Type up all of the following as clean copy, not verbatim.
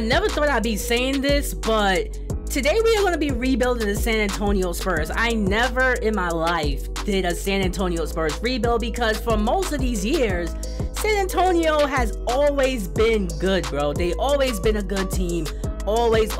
never thought I'd be saying this, but today we are going to be rebuilding the San Antonio Spurs. I never in my life did a San Antonio Spurs rebuild because for most of these years, San Antonio has always been good, bro. They always been a good team. Always.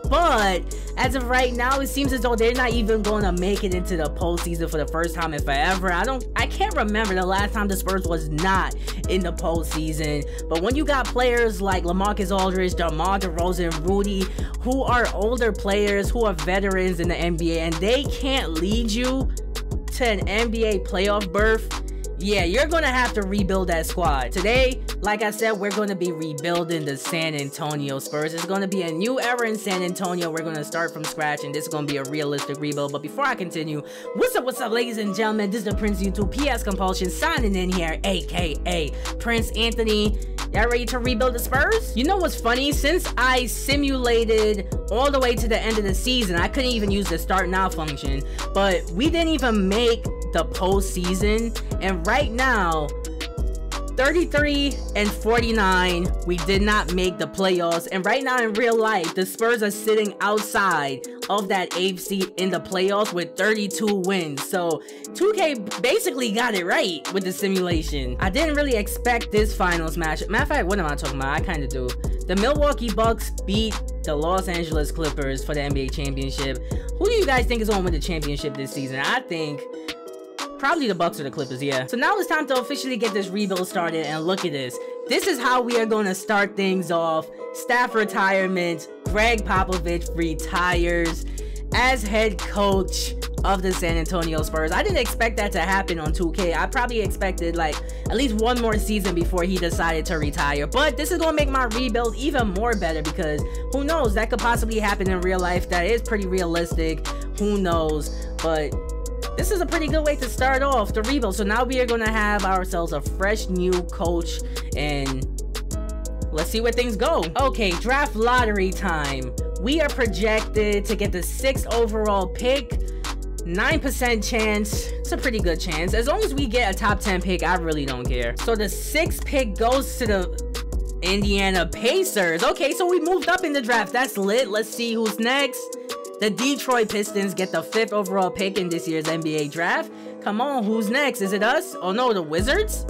But as of right now, it seems as though they're not even going to make it into the postseason for the first time in forever. I can't remember the last time the Spurs was not in the postseason. But when you got players like Lamarcus Aldridge, DeMar DeRozan, Rudy, who are older players, who are veterans in the NBA, and they can't lead you to an NBA playoff berth, yeah, you're gonna have to rebuild that squad. Today, like I said, we're gonna be rebuilding the San Antonio Spurs. It's gonna be a new era in San Antonio. We're gonna start from scratch, and this is gonna be a realistic rebuild. But before I continue, what's up, ladies and gentlemen? This is the Prince YouTube PS Compulsion signing in here, aka Prince Anthony. Y'all ready to rebuild the Spurs? You know what's funny? Since I simulated all the way to the end of the season, I couldn't even use the start now function, but we didn't even make the postseason, and right now 33 and 49, we did not make the playoffs. And right now in real life, the Spurs are sitting outside of that 8th seed in the playoffs with 32 wins. So 2K basically got it right with the simulation. I didn't really expect this finals match. Matter of fact, what am I talking about? I kind of do. The Milwaukee Bucks beat the Los Angeles Clippers for the NBA championship. Who do you guys think is going to win the championship this season? I think probably the Bucks or the Clippers, yeah. So now it's time to officially get this rebuild started, and look at this. This is how we are going to start things off. Staff retirement. Greg Popovich retires as head coach of the San Antonio Spurs. I didn't expect that to happen on 2K. I probably expected like at least one more season before he decided to retire. But this is going to make my rebuild even more better because who knows, that could possibly happen in real life. That is pretty realistic. Who knows? But this is a pretty good way to start off the rebuild. So now we are going to have ourselves a fresh new coach, and let's see where things go. Okay, draft lottery time. We are projected to get the 6th overall pick. 9% chance. It's a pretty good chance. As long as we get a top 10 pick, I really don't care. So the 6th pick goes to the Indiana Pacers. Okay, so we moved up in the draft. That's lit. Let's see who's next. The Detroit Pistons get the 5th overall pick in this year's NBA draft. Come on, who's next? Is it us? Oh no, the Wizards?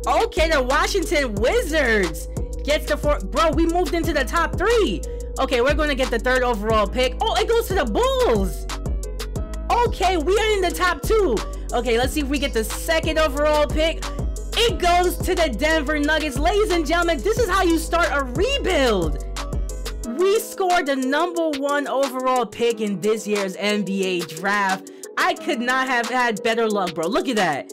Okay, the Washington Wizards gets the 4th. Bro, we moved into the top 3. Okay, we're going to get the 3rd overall pick. Oh, it goes to the Bulls. Okay, we are in the top 2. Okay, let's see if we get the 2nd overall pick. It goes to the Denver Nuggets. Ladies and gentlemen, this is how you start a rebuild. We scored the #1 overall pick in this year's NBA draft. I could not have had better luck, bro. Look at that.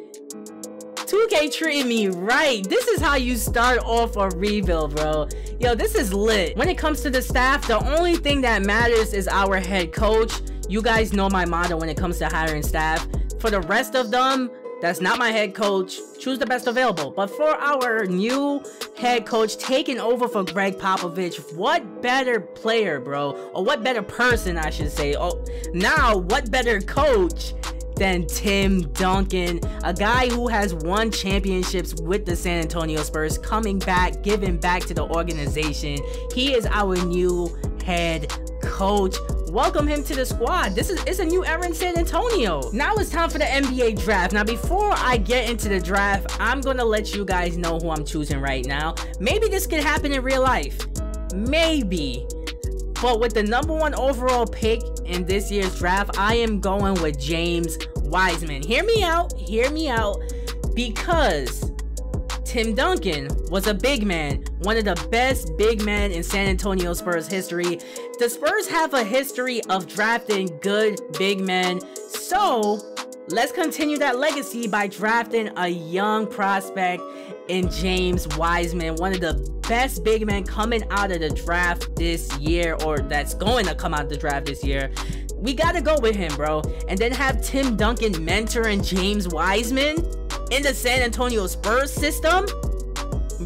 2K treated me right. This is how you start off a rebuild, bro. Yo, this is lit. When it comes to the staff, the only thing that matters is our head coach. You guys know my motto when it comes to hiring staff. For the rest of them, that's not my head coach. Choose the best available. But for our new head coach taking over for Greg Popovich, what better player, bro? Or what better person, I should say. Oh, now, what better coach than Tim Duncan? A guy who has won championships with the San Antonio Spurs, coming back, giving back to the organization. He is our new head coach. Welcome him to the squad. It's a new era in San Antonio. Now it's time for the NBA draft. Now before I get into the draft, I'm gonna let you guys know who I'm choosing right now. Maybe this could happen in real life, maybe, but with the #1 overall pick in this year's draft, I am going with James Wiseman. Hear me out, because Tim Duncan was a big man, one of the best big men in San Antonio Spurs history. The Spurs have a history of drafting good big men, so let's continue that legacy by drafting a young prospect in James Wiseman, one of the best big men coming out of the draft this year, or that's going to come out of the draft this year. We got to go with him, bro. And then have Tim Duncan mentoring James Wiseman in the San Antonio Spurs system,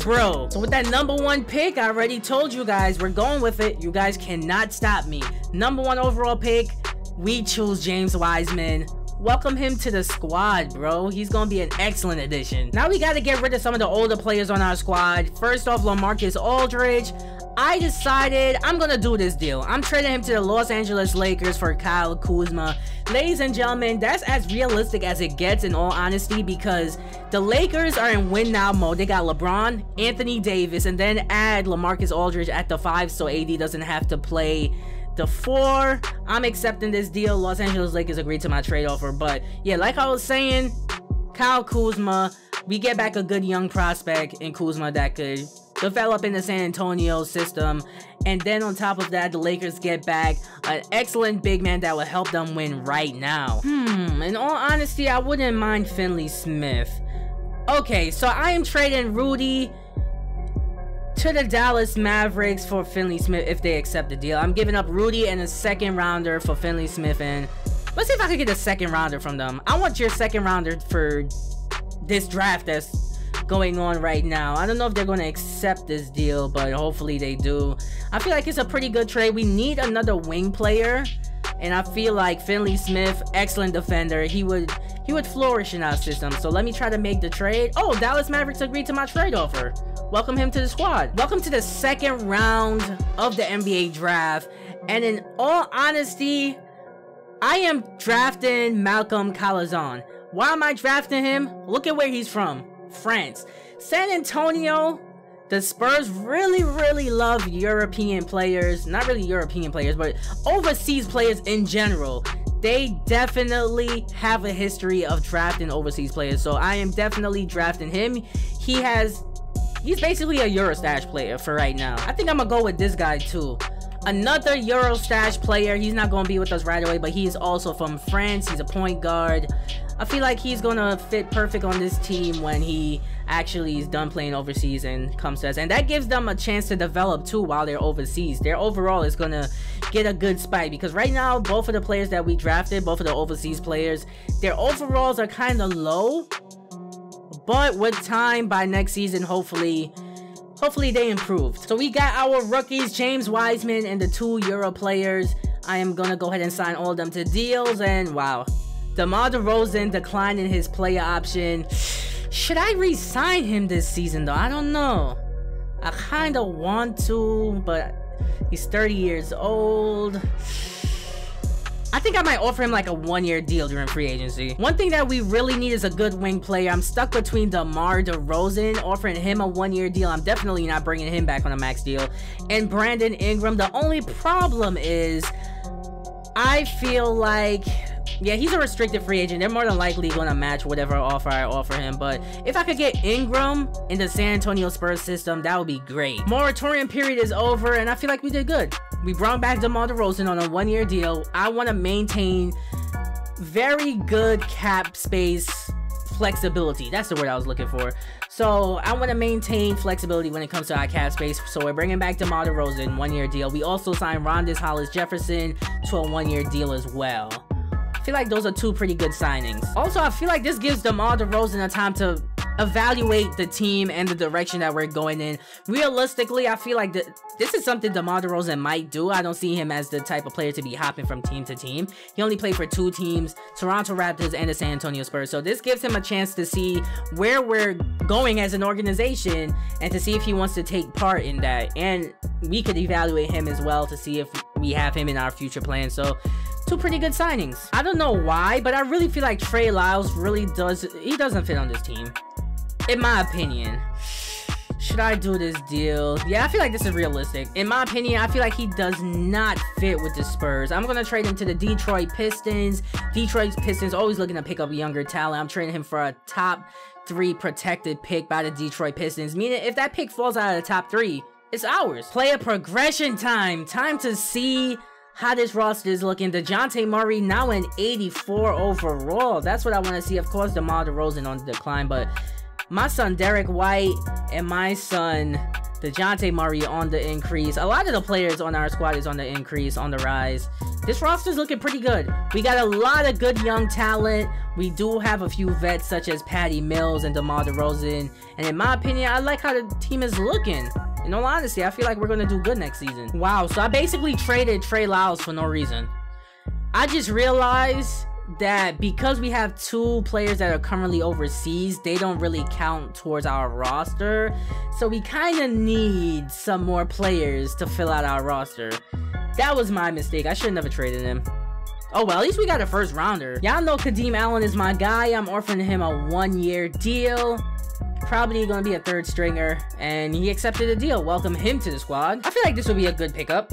bro. So with that #1 pick, I already told you guys we're going with it. You guys cannot stop me. #1 overall pick, we choose James Wiseman. Welcome him to the squad, bro. He's gonna be an excellent addition. Now we gotta get rid of some of the older players on our squad. First off, Lamarcus Aldridge. I decided I'm gonna do this deal. I'm trading him to the Los Angeles Lakers for Kyle Kuzma. Ladies and gentlemen, that's as realistic as it gets in all honesty, because the Lakers are in win now mode. They got LeBron, Anthony Davis, and then add Lamarcus Aldridge at the 5 so AD doesn't have to play the 4. I'm accepting this deal. Los Angeles Lakers agreed to my trade offer. But yeah, like I was saying, Kyle Kuzma, we get back a good young prospect in Kuzma that could develop in the San Antonio system, and then on top of that, the Lakers get back an excellent big man that will help them win right now. In all honesty, I wouldn't mind Finley Smith. Okay, so I am trading Rudy to the Dallas Mavericks for Finley Smith if they accept the deal. I'm giving up Rudy and a second rounder for Finley Smith, and let's see if I can get a second rounder from them. I want your second rounder for this draft that's going on right now. I don't know if they're going to accept this deal, but hopefully they do. I feel like it's a pretty good trade. We need another wing player, and I feel like Finley Smith, excellent defender, he would flourish in our system. So let me try to make the trade. Oh, Dallas Mavericks agreed to my trade offer. Welcome him to the squad. Welcome to the second round of the NBA draft, and in all honesty, I am drafting Malcolm Calazon. Why am I drafting him? Look at where he's from. France. San Antonio, the Spurs really love European players. Not really European players, but overseas players in general. They definitely have a history of drafting overseas players, so I am definitely drafting him. He's basically a Eurostash player for right now. I think I'm gonna go with this guy too. Another Eurostash player. He's not gonna be with us right away, but he is also from France. He's a point guard. I feel like he's gonna fit perfect on this team when he actually is done playing overseas and comes to us, and that gives them a chance to develop too while they're overseas. Their overall is gonna get a good spike, because right now both of the players that we drafted, both of the overseas players, their overalls are kind of low, but with time, by next season, hopefully they improved. So we got our rookies, James Wiseman and the 2 Euro players. I am gonna go ahead and sign all of them to deals, and wow, DeMar DeRozan declining his player option. Should I re-sign him this season though? I don't know. I kind of want to, but he's 30 years old. I think I might offer him like a 1-year deal during free agency. One thing that we really need is a good wing player. I'm stuck between DeMar DeRozan, offering him a 1-year deal. I'm definitely not bringing him back on a max deal. And Brandon Ingram. The only problem is, I feel like, yeah, he's a restricted free agent. They're more than likely going to match whatever offer I offer him. But if I could get Ingram in the San Antonio Spurs system, that would be great. Moratorium period is over, and I feel like we did good. We brought back DeMar DeRozan on a 1-year deal. I want to maintain very good cap space flexibility. That's the word I was looking for. So I want to maintain flexibility when it comes to our cap space. So we're bringing back DeMar DeRozan, 1-year deal. We also signed Rondis Hollis Jefferson to a 1-year deal as well. I feel like those are 2 pretty good signings. Also, I feel like this gives DeMar DeRozan a time to evaluate the team and the direction that we're going in. Realistically, I feel like this is something DeMar DeRozan might do. I don't see him as the type of player to be hopping from team to team. He only played for 2 teams, Toronto Raptors and the San Antonio Spurs. So this gives him a chance to see where we're going as an organization and to see if he wants to take part in that. And we could evaluate him as well to see if we have him in our future plans. So 2 pretty good signings. I don't know why, but I really feel like Trey Lyles doesn't fit on this team, in my opinion. Should I do this deal? Yeah, I feel like this is realistic. In my opinion, I feel like he does not fit with the Spurs. I'm gonna trade him to the Detroit Pistons. Detroit Pistons always looking to pick up younger talent. I'm trading him for a top 3 protected pick by the Detroit Pistons, meaning if that pick falls out of the top 3, it's ours. Player progression time. Time to see how this roster is looking. DeJounte Murray now an 84 overall. That's what I want to see. Of course, DeMar DeRozan on the decline, but my son Derek White and my son DeJounte Murray on the increase. A lot of the players on our squad is on the increase, on the rise. This roster is looking pretty good. We got a lot of good young talent. We do have a few vets such as Patty Mills and DeMar DeRozan. And in my opinion, I like how the team is looking. In all honesty, I feel like we're going to do good next season. Wow, so I basically traded Trey Lyles for no reason. I just realized that because we have 2 players that are currently overseas, they don't really count towards our roster. So we kind of need some more players to fill out our roster. That was my mistake. I should have never traded him. Oh well, at least we got a first rounder. Y'all know Kadeem Allen is my guy. I'm offering him a 1-year deal. Probably gonna be a 3rd stringer, and he accepted the deal. Welcome him to the squad. I feel like this would be a good pickup.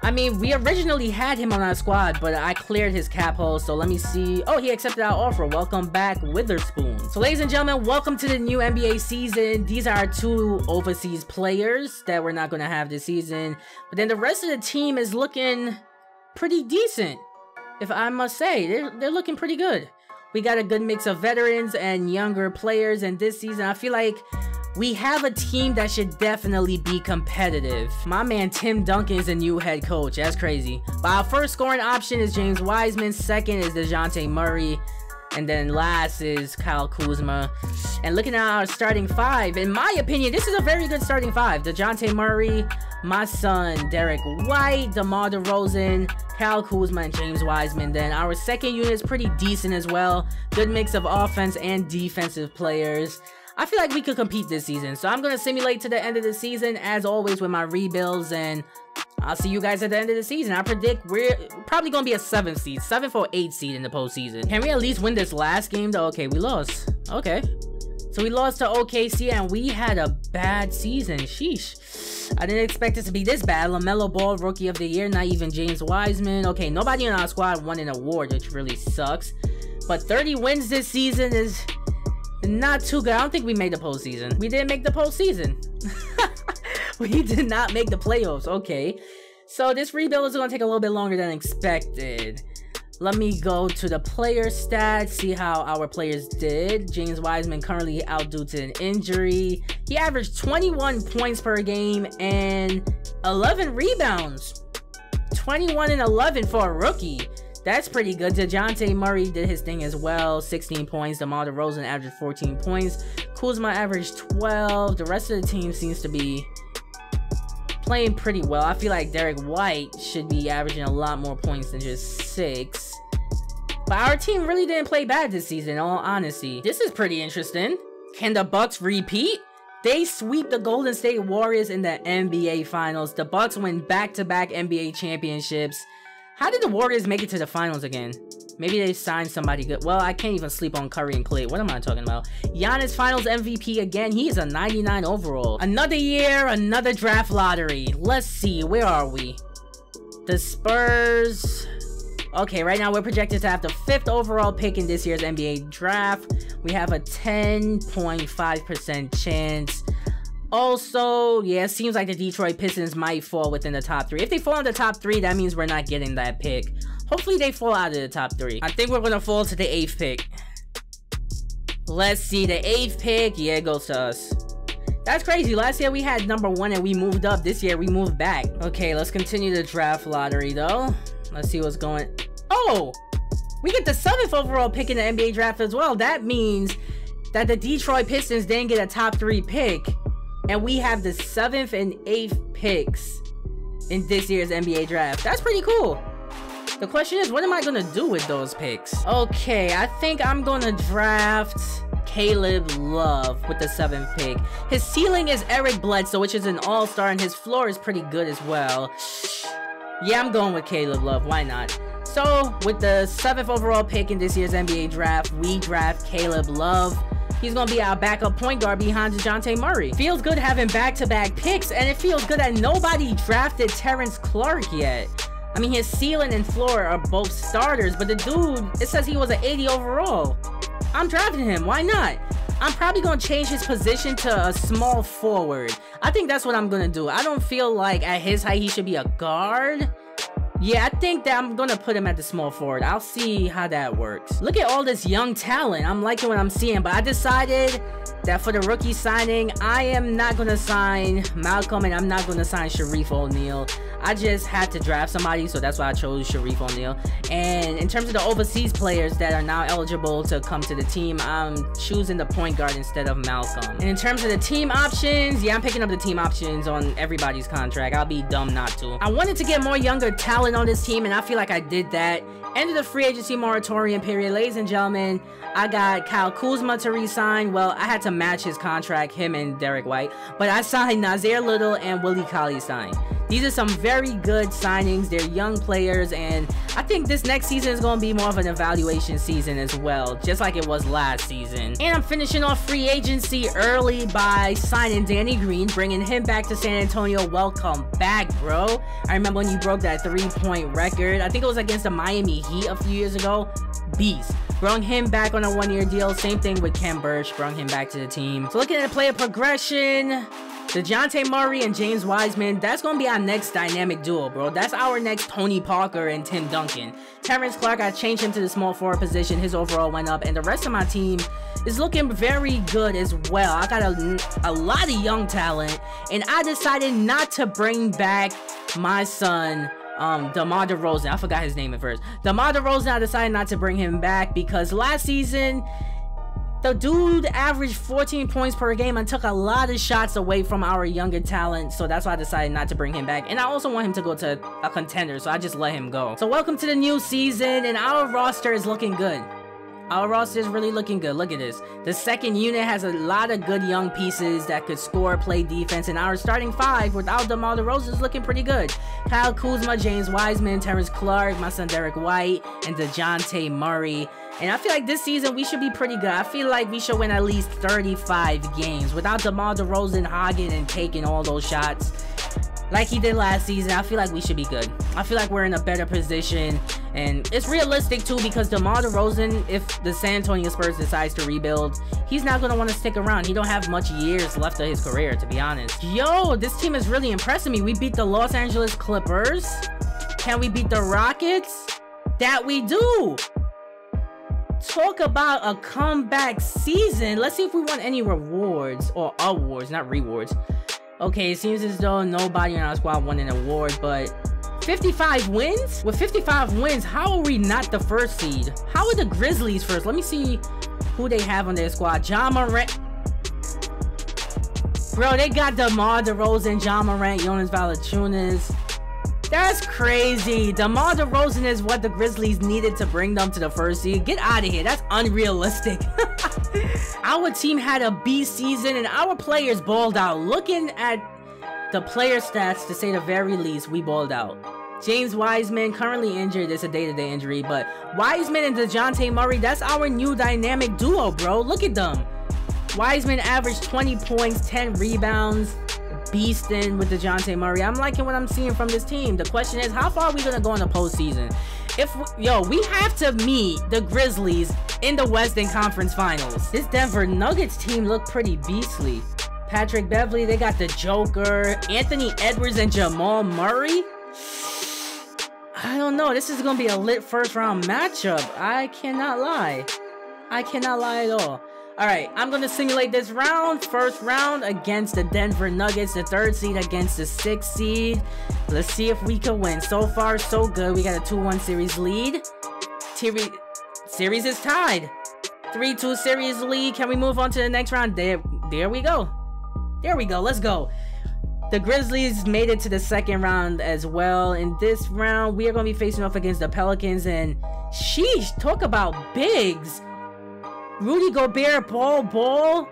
I mean, we originally had him on our squad, but I cleared his cap hole, so let me see. Oh, he accepted our offer. Welcome back, Witherspoon. So ladies and gentlemen, welcome to the new NBA season. These are our 2 overseas players that we're not gonna have this season, but then the rest of the team is looking pretty decent, if I must say. They're looking pretty good. We got a good mix of veterans and younger players, and this season I feel like we have a team that should definitely be competitive. My man Tim Duncan is the new head coach. That's crazy. But our first scoring option is James Wiseman. Second is DeJounte Murray. And then last is Kyle Kuzma. And looking at our starting 5, in my opinion, this is a very good starting 5. DeJounte Murray, my son Derek White, DeMar DeRozan, Kyle Kuzma, and James Wiseman. Then our second unit is pretty decent as well. Good mix of offense and defensive players. I feel like we could compete this season, so I'm going to simulate to the end of the season, as always, with my rebuilds, and I'll see you guys at the end of the season. I predict we're probably going to be a 7th seed, 7th or 8th seed in the postseason. Can we at least win this last game, though? Okay, we lost. Okay. So we lost to OKC, and we had a bad season. Sheesh. I didn't expect it to be this bad. LaMelo Ball, Rookie of the Year, not even James Wiseman. Okay, nobody in our squad won an award, which really sucks. But 30 wins this season is not too good. I don't think we made the postseason. We didn't make the postseason. We did not make the playoffs. Okay. So this rebuild is going to take a little bit longer than expected. Let me go to the player stats, see how our players did. James Wiseman currently out due to an injury. He averaged 21 points per game and 11 rebounds. 21 and 11 for a rookie. That's pretty good. DeJounte Murray did his thing as well. 16 points. DeMar DeRozan averaged 14 points. Kuzma averaged 12. The rest of the team seems to be playing pretty well. I feel like Derek White should be averaging a lot more points than just 6. But our team really didn't play bad this season, in all honesty. This is pretty interesting. Can the Bucks repeat? They sweep the Golden State Warriors in the NBA Finals. The Bucks win back-to-back NBA championships. How did the Warriors make it to the finals again? Maybe they signed somebody good. Well, I can't even sleep on Curry and Clay. What am I talking about? Giannis finals MVP again. He is a 99 overall. Another year, another draft lottery. Let's see. Where are we? The Spurs. Okay, right now we're projected to have the 5th overall pick in this year's NBA draft. We have a 10.5% chance. Also, yeah, it seems like the Detroit Pistons might fall within the top 3. If they fall in the top 3, that means we're not getting that pick. Hopefully they fall out of the top 3. I think we're gonna fall to the 8th pick. Let's see, the 8th pick. Yeah, it goes to us. That's crazy. Last year we had number 1 and we moved up. This year we moved back. Okay, let's continue the draft lottery though. Let's see what's going. Oh, we get the 7th overall pick in the NBA draft as well. That means that the Detroit Pistons didn't get a top 3 pick. And we have the 7th and 8th picks in this year's NBA draft. That's pretty cool. The question is, what am I going to do with those picks? Okay, I think I'm going to draft Caleb Love with the 7th pick. His ceiling is Eric Bledsoe, which is an all-star, and his floor is pretty good as well. Yeah, I'm going with Caleb Love. Why not? So, with the 7th overall pick in this year's NBA draft, we draft Caleb Love. He's going to be our backup point guard behind DeJounte Murray. Feels good having back-to-back picks, and it feels good that nobody drafted Terrence Clark yet. I mean, his ceiling and floor are both starters, but the dude, it says he was an 80 overall. I'm drafting him. Why not? I'm probably going to change his position to a small forward. I think that's what I'm going to do. I don't feel like at his height he should be a guard. Yeah, I think that I'm gonna put him at the small forward. I'll see how that works. Look at all this young talent. I'm liking what I'm seeing, but I decided that for the rookie signing, I am not gonna sign Malcolm and I'm not gonna sign Sharif O'Neal. I just had to draft somebody, so that's why I chose Sharif O'Neal. And in terms of the overseas players that are now eligible to come to the team, I'm choosing the point guard instead of Malcolm. And in terms of the team options, yeah, I'm picking up the team options on everybody's contract. I'll be dumb not to. I wanted to get more younger talent balling on this team, and I feel like I did that. End of the free agency moratorium period, ladies and gentlemen. I got Kyle Kuzma to re-sign. Well, I had to match his contract, him and Derek White, but I signed Nazir Little and Willie Cauley-Stein. These are some very good signings. They're young players, and I think this next season is going to be more of an evaluation season as well, just like it was last season. And I'm finishing off free agency early by signing Danny Green, bringing him back to San Antonio. Welcome back, bro. I remember when you broke that 3-point record. I think it was against the Miami Heat a few years ago. Beast. Brung him back on a 1-year deal. Same thing with Ken Burch. Brung him back to the team. So looking at the player progression, DeJounte Murray and James Wiseman, that's going to be our next dynamic duo, bro. That's our next Tony Parker and Tim Duncan. Terrence Clark, I changed him to the small forward position. His overall went up, and the rest of my team is looking very good as well. I got a lot of young talent, and I decided not to bring back my son, DeMar DeRozan. I forgot his name at first. DeMar DeRozan, I decided not to bring him back because last season, the dude averaged 14 points per game and took a lot of shots away from our younger talent, so that's why I decided not to bring him back. And I also want him to go to a contender, so I just let him go. So welcome to the new season, and our roster is looking good. Our roster is really looking good. Look at this. The second unit has a lot of good young pieces that could score, play defense, and our starting five without DeMar DeRozan is looking pretty good. Kyle Kuzma, James Wiseman, Terrence Clark, my son Derek White, and DeJounte Murray. And I feel like this season we should be pretty good. I feel like we should win at least 35 games without DeMar DeRozan hogging and taking all those shots like he did last season. I feel like we should be good. I feel like we're in a better position, and it's realistic too because DeMar DeRozan, if the San Antonio Spurs decides to rebuild, he's not going to want to stick around. He don't have much years left of his career, to be honest. Yo, this team is really impressing me. We beat the Los Angeles Clippers. Can we beat the Rockets? That we do. Talk about a comeback season. Let's see if we won any rewards or awards, not rewards. Okay, it seems as though nobody in our squad won an award, but 55 wins? With 55 wins, how are we not the first seed? How are the Grizzlies first? Let me see who they have on their squad. Ja Morant. Bro, they got DeMar DeRozan, Ja Morant, Jonas Valanciunas. That's crazy. DeMar DeRozan is what the Grizzlies needed to bring them to the first seed. Get out of here. That's unrealistic. Our team had a B season and our players balled out. Looking at the player stats, to say the very least, we balled out. James Wiseman, currently injured. It's a day-to-day injury, but Wiseman and DeJounte Murray, that's our new dynamic duo, bro. Look at them. Wiseman averaged 20 points, 10 rebounds. Beasting with DeJounte Murray. I'm liking what I'm seeing from this team. The question is, how far are we gonna go in the postseason? We have to meet the Grizzlies in the Western Conference Finals. This Denver Nuggets team look pretty beastly. Patrick Beverly, they got the Joker, Anthony Edwards, and Jamal Murray. I don't know. This is gonna be a lit first round matchup. I cannot lie. I cannot lie at all. Alright, I'm going to simulate this round. First round against the Denver Nuggets. The 3rd seed against the 6th seed. Let's see if we can win. So far, so good. We got a 2-1 series lead. Series is tied. 3-2 series lead. Can we move on to the next round? There we go. There we go. Let's go. The Grizzlies made it to the 2nd round as well. In this round, we are going to be facing off against the Pelicans. And sheesh, talk about bigs. Rudy Gobert, Ball,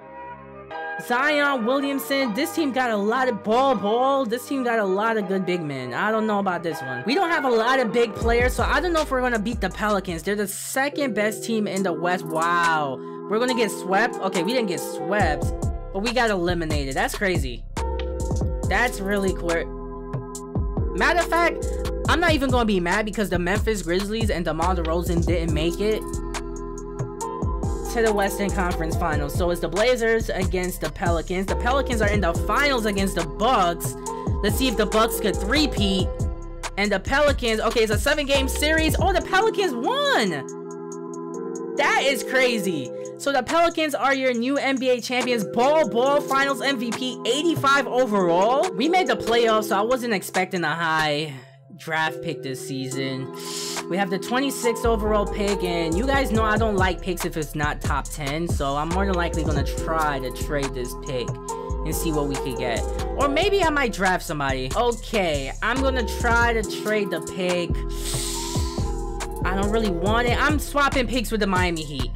Zion Williamson. This team got a lot of Ball. This team got a lot of good big men. I don't know about this one. We don't have a lot of big players, so I don't know if we're going to beat the Pelicans. They're the 2nd best team in the West. Wow. We're going to get swept? Okay, we didn't get swept, but we got eliminated. That's crazy. That's really quick. Matter of fact, I'm not even going to be mad because the Memphis Grizzlies and DeMar DeRozan didn't make it to the Western Conference Finals. So it's the Blazers against the Pelicans. The Pelicans are in the finals against the Bucks. Let's see if the Bucks could three-peat. And the Pelicans, okay, it's a 7-game series. Oh, the Pelicans won. That is crazy. So the Pelicans are your new NBA champions. Ball finals MVP, 85 overall. We made the playoffs, so I wasn't expecting a high draft pick this season. We have the 26th overall pick, and you guys know I don't like picks if it's not top 10, so I'm more than likely going to try to trade this pick and see what we could get. Or maybe I might draft somebody. Okay, I'm gonna try to trade the pick. I don't really want it. I'm swapping picks with the Miami Heat.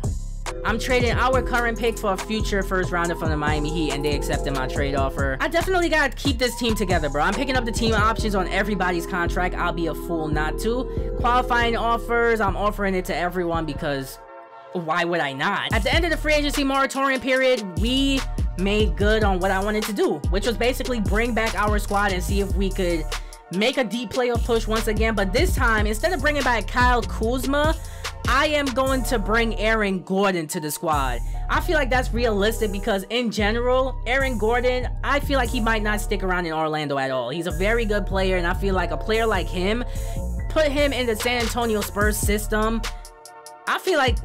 I'm trading our current pick for a future first rounder from the Miami Heat, and they accepted my trade offer. I definitely gotta keep this team together, bro. I'm picking up the team options on everybody's contract. I'll be a fool not to. Qualifying offers, I'm offering it to everyone because why would I not? At the end of the free agency moratorium period, we made good on what I wanted to do, which was basically bring back our squad and see if we could make a deep playoff push once again. But this time, instead of bringing back Kyle Kuzma, I am going to bring Aaron Gordon to the squad. I feel like that's realistic because in general, Aaron Gordon, I feel like he might not stick around in Orlando at all. He's a very good player, and I feel like a player like him, put him in the San Antonio Spurs system, I feel like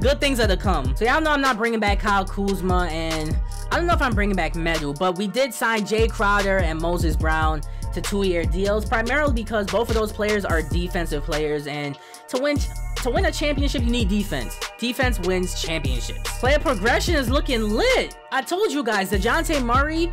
good things are to come. So y'all know I'm not bringing back Kyle Kuzma, and I don't know if I'm bringing back Medu, but we did sign Jay Crowder and Moses Brown to 2-year deals, primarily because both of those players are defensive players, and to win a championship, you need defense. Defense wins championships. Player progression is looking lit. I told you guys, DeJounte Murray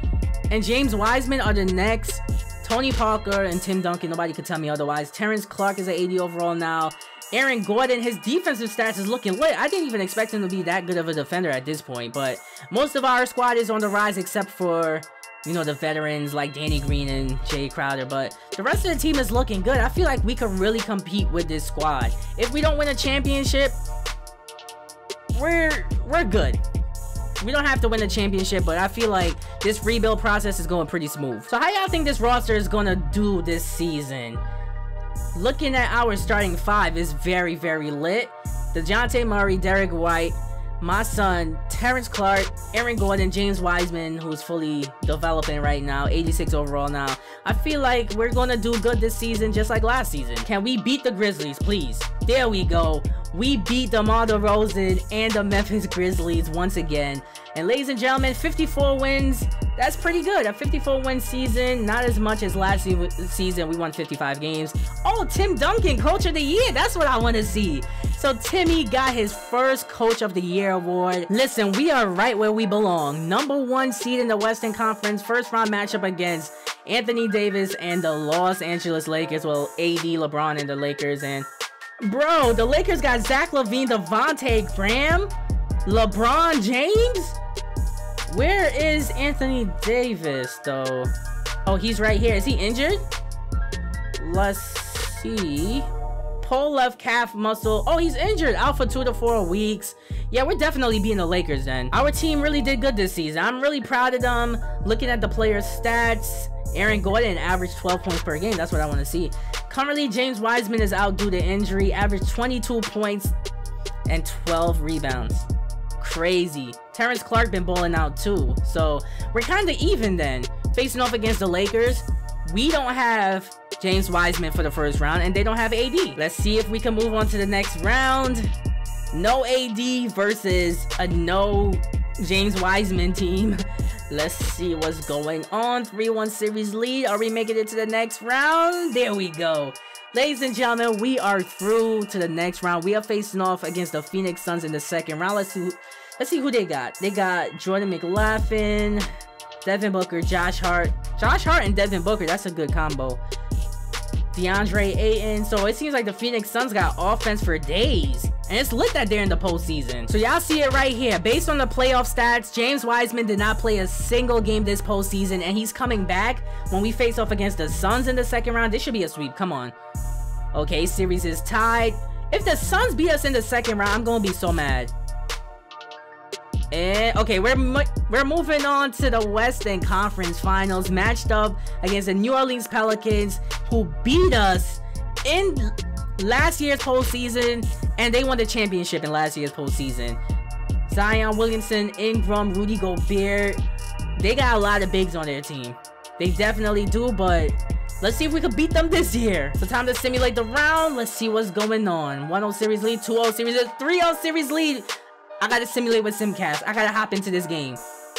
and James Wiseman are the next. Tony Parker and Tim Duncan, nobody could tell me otherwise. Terrence Clark is at 80 overall now. Aaron Gordon, his defensive stats is looking lit. I didn't even expect him to be that good of a defender at this point, but most of our squad is on the rise except for, you know, the veterans like Danny Green and Jay Crowder, but the rest of the team is looking good. I feel like we could really compete with this squad. If we don't win a championship, we're good. We don't have to win a championship, but I feel like this rebuild process is going pretty smooth. So how y'all think this roster is gonna do this season? Looking at our starting five is very, very lit. DeJounte Murray, Derek White, my son, Terrence Clark, Aaron Gordon, James Wiseman, who's fully developing right now, 86 overall now. I feel like we're gonna do good this season just like last season. Can we beat the Grizzlies, please? There we go. We beat DeMar DeRozan and the Memphis Grizzlies once again. And ladies and gentlemen, 54 wins. That's pretty good. A 54-win season, not as much as last season. We won 55 games. Oh, Tim Duncan, Coach of the Year. That's what I want to see. So Timmy got his first Coach of the Year award. Listen, we are right where we belong. #1 seed in the Western Conference. First round matchup against Anthony Davis and the Los Angeles Lakers. Well, AD, LeBron, and the Lakers. And bro, the Lakers got Zach LaVine, Devontae Graham, LeBron James. Where is Anthony Davis, though? Oh, he's right here. Is he injured? Let's see. Pull left calf muscle. Oh, he's injured. Out for 2 to 4 weeks. Yeah, we're definitely beating the Lakers then. Our team really did good this season. I'm really proud of them. Looking at the players' stats, Aaron Gordon averaged 12 points per game. That's what I want to see. Currently, James Wiseman is out due to injury. Averaged 22 points and 12 rebounds. Crazy. Terrence Clark been balling out too. So we're kind of even then. Facing off against the Lakers, we don't have James Wiseman for the first round, and they don't have AD. Let's see if we can move on to the next round. No AD versus a no James Wiseman team. Let's see what's going on. 3-1 series lead. Are we making it to the next round? There we go. Ladies and gentlemen, we are through to the next round. We are facing off against the Phoenix Suns in the second round. Let's see who they got. They got Jordan McLaughlin, Devin Booker, Josh Hart. Josh Hart and Devin Booker, that's a good combo. DeAndre Ayton. So it seems like the Phoenix Suns got offense for days. And it's lit that they're in the postseason. So y'all see it right here. Based on the playoff stats, James Wiseman did not play a single game this postseason. And he's coming back when we face off against the Suns in the second round. This should be a sweep. Come on. Okay, series is tied. If the Suns beat us in the second round, I'm going to be so mad. And okay, we're moving on to the Western Conference Finals, matched up against the New Orleans Pelicans, who beat us in last year's postseason, and they won the championship in last year's postseason. Zion Williamson, Ingram, Rudy Gobert, they got a lot of bigs on their team. They definitely do, but let's see if we can beat them this year. So time to simulate the round. Let's see what's going on. 1-0 series lead, 2-0 series lead, 3-0 series lead. I gotta simulate with Simcast. I gotta hop into this game.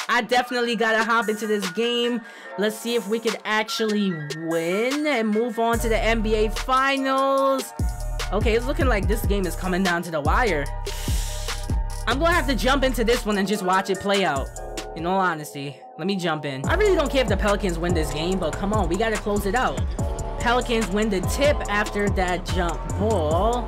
I definitely gotta hop into this game. Let's see if we could actually win and move on to the NBA Finals. Okay, it's looking like this game is coming down to the wire. I'm gonna have to jump into this one and just watch it play out. In all honesty, let me jump in. I really don't care if the Pelicans win this game, but come on, we gotta close it out. Pelicans win the tip after that jump ball.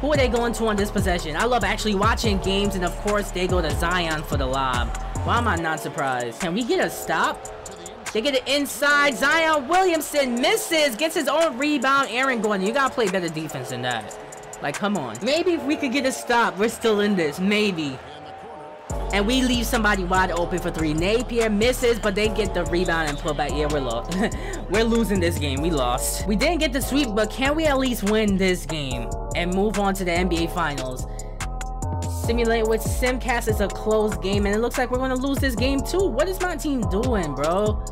Who are they going to on this possession? I love actually watching games, and of course, they go to Zion for the lob. Why am I not surprised? Can we get a stop? They get it inside. Zion Williamson misses, gets his own rebound. Aaron Gordon, you gotta play better defense than that. Like, come on. Maybe if we could get a stop, we're still in this. Maybe. And we leave somebody wide open for 3. Napier misses, but they get the rebound and put back. Yeah, we're lost. We're losing this game. We lost. We didn't get the sweep, but can we at least win this game and move on to the NBA Finals? Simulate with Simcast is a close game, and it looks like we're going to lose this game too. What is my team doing, bro?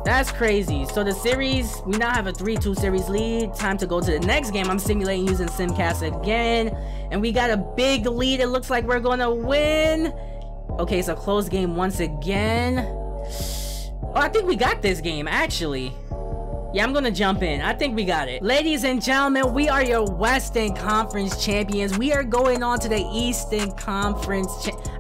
That's crazy. So the series, we now have a 3-2 series lead. Time to go to the next game. I'm simulating using Simcast again. And we got a big lead. It looks like we're gonna win. Okay, it's a close game once again. Oh, I think we got this game, actually. Yeah, I'm gonna jump in. I think we got it. Ladies and gentlemen, we are your Western Conference champions. We are going on to the Eastern Conference.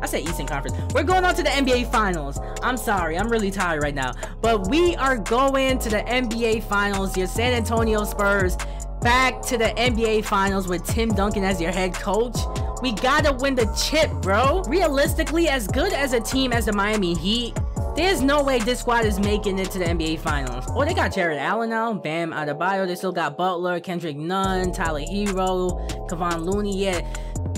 I said Eastern Conference. We're going on to the NBA Finals. I'm sorry, I'm really tired right now. But we are going to the NBA Finals. Your San Antonio Spurs back to the NBA Finals with Tim Duncan as your head coach. We gotta win the chip, bro. Realistically, as good as a team as the Miami Heat, there's no way this squad is making it to the NBA Finals. Oh, they got Jared Allen now. Bam Adebayo. They still got Butler, Kendrick Nunn, Tyler Hero, Kevon Looney. Yeah,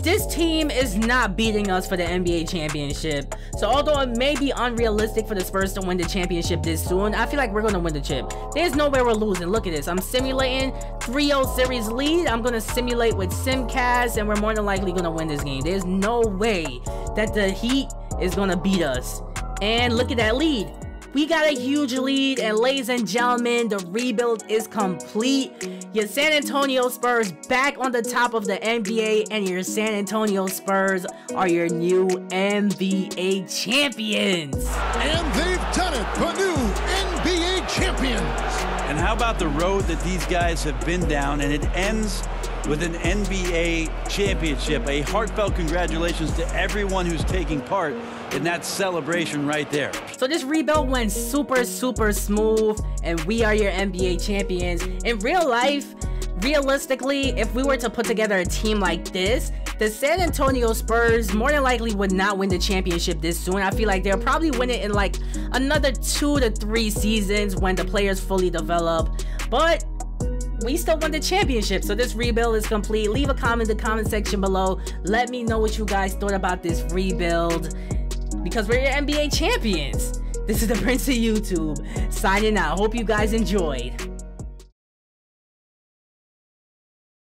this team is not beating us for the NBA championship. So although it may be unrealistic for the Spurs to win the championship this soon, I feel like we're going to win the chip. There's no way we're losing. Look at this. I'm simulating 3-0 series lead. I'm going to simulate with Simcast, and we're more than likely going to win this game. There's no way that the Heat is going to beat us. And look at that lead. We got a huge lead, and ladies and gentlemen, the rebuild is complete. Your San Antonio Spurs back on the top of the NBA, and your San Antonio Spurs are your new NBA champions. And they've done it, the new NBA champions. And how about the road that these guys have been down, and it ends with an NBA championship. A heartfelt congratulations to everyone who's taking part in that celebration right there. So this rebuild went super smooth, and we are your NBA champions. In real life, realistically, if we were to put together a team like this, the San Antonio Spurs more than likely would not win the championship this soon. I feel like they'll probably win it in like another 2 to 3 seasons when the players fully develop. But we still won the championship, so this rebuild is complete. Leave a comment in the comment section below. Let me know what you guys thought about this rebuild, because we're your NBA champions. This is the Prince of YouTube, signing out. Hope you guys enjoyed.